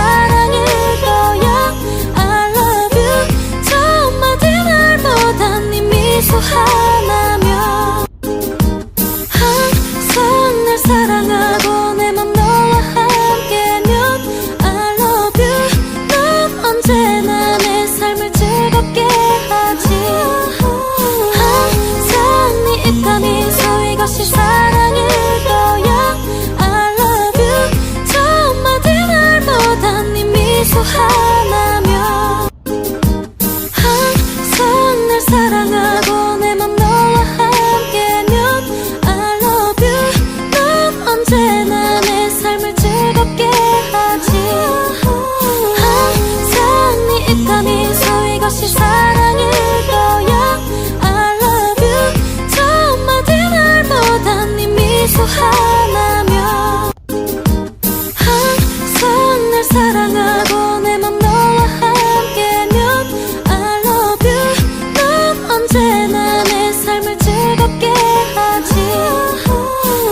사랑일 거야. I love you. 저 한마디 말보다 네 미소 하나면 항상 날 사랑하고 내 맘 너와 함께면 I love you. 넌 언제나 내 삶을 즐겁게 하지. 항상 네 입과 미소 이것이 사랑일 거야. I love you. 저 한마디 말보다 네 미소 하나면 항상 날 사랑하고 내 맘 너와 함께면 I love you. 넌 언제나 내 삶을 즐겁게 하지. 항상 네 입과 미소 이것이 사랑일 거야. I love you. 저 한마디 말보다 네 미소 하나면 항상 날 사랑하고 내 맘 너와 함께면 I love you. 넌 언제나 내 삶을 즐겁게 하지.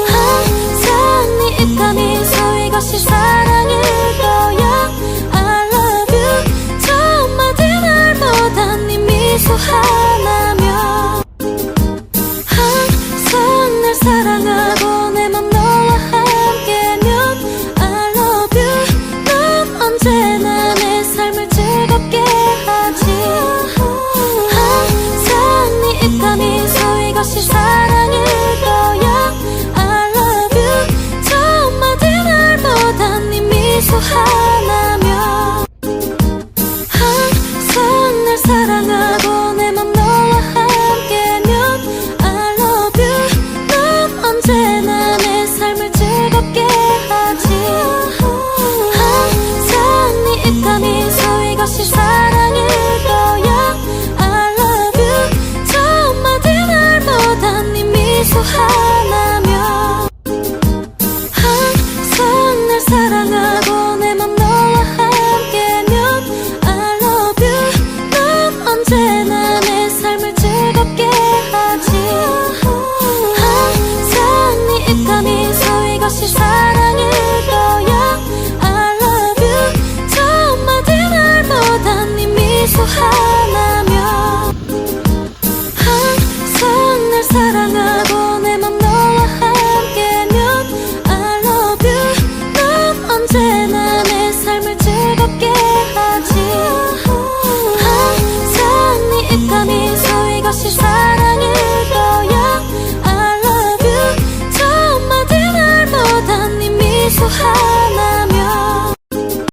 항상 네 입과 미소 이것이 사랑일 거야. I love you. 저 한마디 말보다 네 미소 하나면 항상 날 사랑하고 내 맘 너와 함께면 I love you. 넌 언제나 내 삶을 즐겁게 하지. 항상 네 입과 미소 이것이 사랑일 거야. I love you. 저 한마디 말보다 네 미소 하나면 항상 날 사랑하고 내 맘 너와 함께면 I love you. 넌 언제나 내 삶을 즐겁게 하지. 항상 네 입과 미소 이것이